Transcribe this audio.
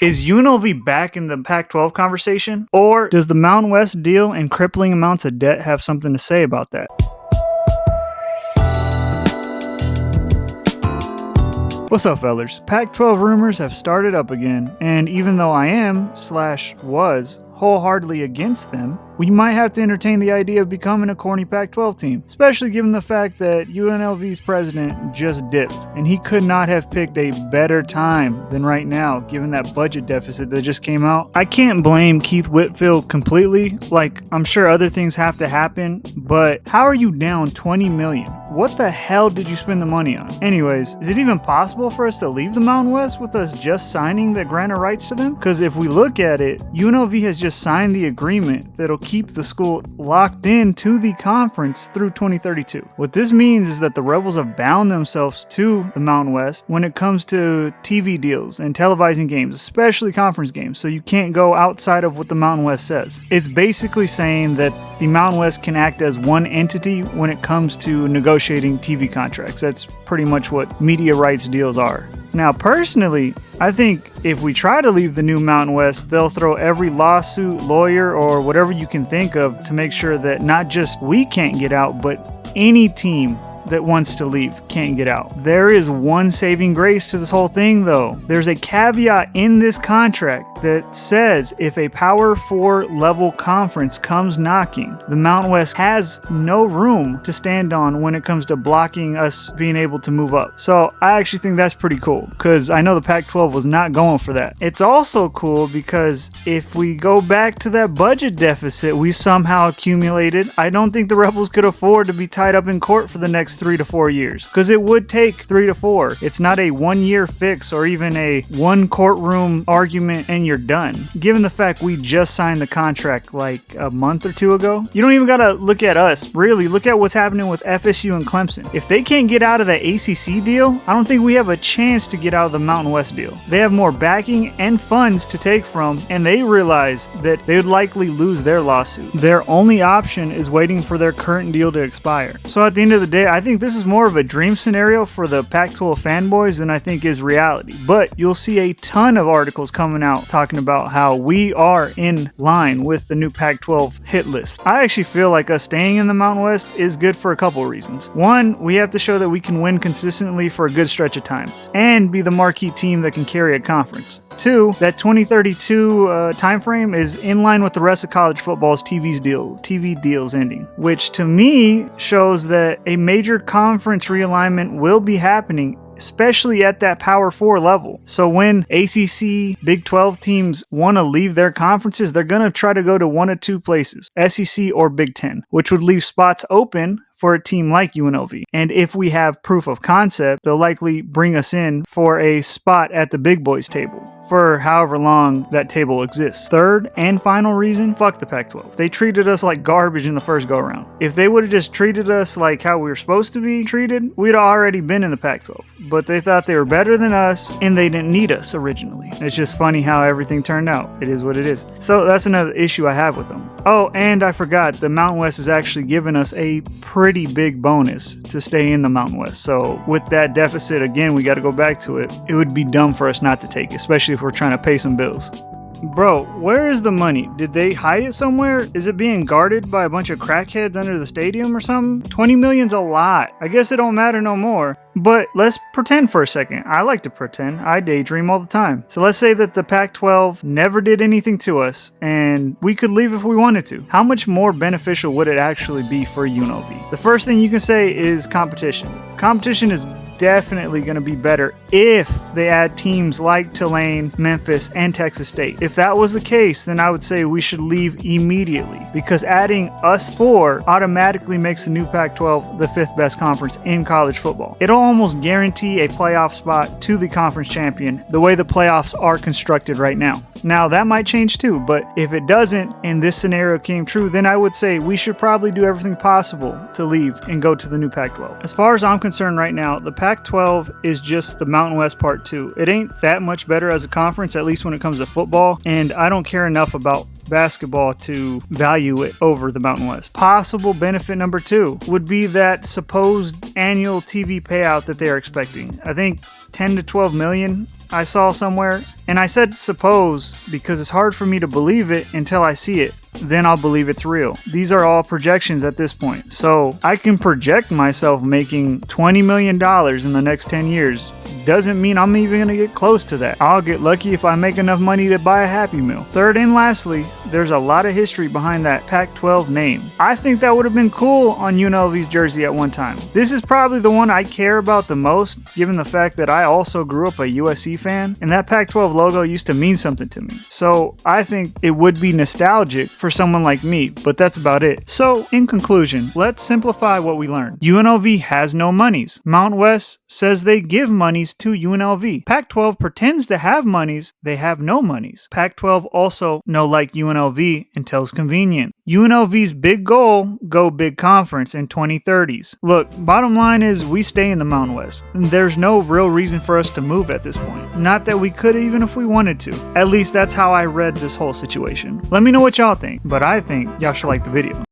Is UNLV back in the Pac-12 conversation? Or does the Mountain West deal and crippling amounts of debt have something to say about that? What's up, fellers? Pac-12 rumors have started up again, and even though I was wholeheartedly against them, we might have to entertain the idea of becoming a corny Pac-12 team, especially given the fact that UNLV's president just dipped, and he could not have picked a better time than right now, given that budget deficit that just came out. I can't blame Keith Whitfield completely, like, I'm sure other things have to happen, but how are you down $20 million? What the hell did you spend the money on? Anyways, is it even possible for us to leave the Mountain West with us just signing the granted rights to them? Because if we look at it, UNLV has just signed the agreement that'll keep the school locked in to the conference through 2032. What this means is that the Rebels have bound themselves to the Mountain West when it comes to TV deals and televising games, especially conference games, so you can't go outside of what the Mountain West says. It's basically saying that the Mountain West can act as one entity when it comes to negotiating TV contracts. That's pretty much what media rights deals are. Now, personally, I think if we try to leave the new Mountain West, they'll throw every lawsuit, lawyer, or whatever you can think of to make sure that not just we can't get out, but any team that wants to leave can't get out. There is one saving grace to this whole thing, though. There's a caveat in this contract that says if a Power 4 level conference comes knocking, the Mountain West has no room to stand on when it comes to blocking us being able to move up. So I actually think that's pretty cool, because I know the Pac-12 was not going for that. It's also cool because if we go back to that budget deficit we somehow accumulated, I don't think the Rebels could afford to be tied up in court for the next 3 to 4 years, because it would take 3 to 4. It's not a 1 year fix or even a one courtroom argument and you're done. Given the fact we just signed the contract like a month or two ago, you don't even gotta look at us, really. Look at what's happening with FSU and Clemson. If they can't get out of the ACC deal, I don't think we have a chance to get out of the Mountain West deal. They have more backing and funds to take from, and they realized that they would likely lose their lawsuit. Their only option is waiting for their current deal to expire. So at the end of the day, I think this is more of a dream scenario for the Pac-12 fanboys than I think is reality. But you'll see a ton of articles coming out talking about how we are in line with the new Pac-12 hit list. I actually feel like us staying in the Mountain West is good for a couple of reasons. One, we have to show that we can win consistently for a good stretch of time and be the marquee team that can carry a conference. Two, that 2032 time frame is in line with the rest of college football's TV deals ending, which to me shows that a major conference realignment will be happening, especially at that Power 4 level. So when ACC, Big 12 teams want to leave their conferences, they're going to try to go to one of two places, SEC or Big 10, which would leave spots open for a team like UNLV. And if we have proof of concept, they'll likely bring us in for a spot at the big boys table for however long that table exists. Third and final reason, fuck the Pac-12. They treated us like garbage in the first go-around. If they would have just treated us like how we were supposed to be treated, we'd already been in the Pac-12. But they thought they were better than us, and they didn't need us originally. It's just funny how everything turned out. It is what it is. So that's another issue I have with them. Oh, and I forgot, the Mountain West is actually giving us a pretty big bonus to stay in the Mountain West. So with that deficit, again, we got to go back to it. It would be dumb for us not to take it, especially if we're trying to pay some bills. Bro, where is the money? Did they hide it somewhere? Is it being guarded by a bunch of crackheads under the stadium or something? 20 million's a lot. I guess it don't matter no more. But let's pretend for a second. I like to pretend. I daydream all the time. So let's say that the Pac-12 never did anything to us and we could leave if we wanted to. How much more beneficial would it actually be for UNLV? The first thing you can say is competition. Competition is definitely going to be better if they add teams like Tulane, Memphis, and Texas State. If that was the case, then I would say we should leave immediately, because adding us four automatically makes the new Pac-12 the fifth best conference in college football. It'll almost guarantee a playoff spot to the conference champion the way the playoffs are constructed right now. Now, that might change too, but if it doesn't and this scenario came true, then I would say we should probably do everything possible to leave and go to the new Pac-12. As far as I'm concerned right now, the Pac-12 is just the Mountain West Part 2. It ain't that much better as a conference, at least when it comes to football, and I don't care enough about basketball to value it over the Mountain West. Possible benefit number 2 would be that supposed annual TV payout that they are expecting. I think 10 to 12 million I saw somewhere, And I said suppose because it's hard for me to believe it until I see it. Then I'll believe it's real. These are all projections at this point. So I can project myself making $20 million in the next 10 years. Doesn't mean I'm even going to get close to that. I'll get lucky if I make enough money to buy a Happy Meal. Third and lastly, there's a lot of history behind that Pac-12 name. I think that would have been cool on UNLV's jersey at one time. This is probably the one I care about the most, given the fact that I also grew up a USC fan, and that Pac-12 logo used to mean something to me. So I think it would be nostalgic for someone like me, but that's about it. So in conclusion, let's simplify what we learned. UNLV has no monies. Mount West says they give monies to UNLV. Pac-12 pretends to have monies. They have no monies. Pac-12 also no like UNLV until it's convenient. UNLV's big goal, go big conference in 2030s. Look, bottom line is we stay in the Mountain West. There's no real reason for us to move at this point. Not that we could even if we wanted to. At least that's how I read this whole situation. Let me know what y'all think, but I think y'all should like the video.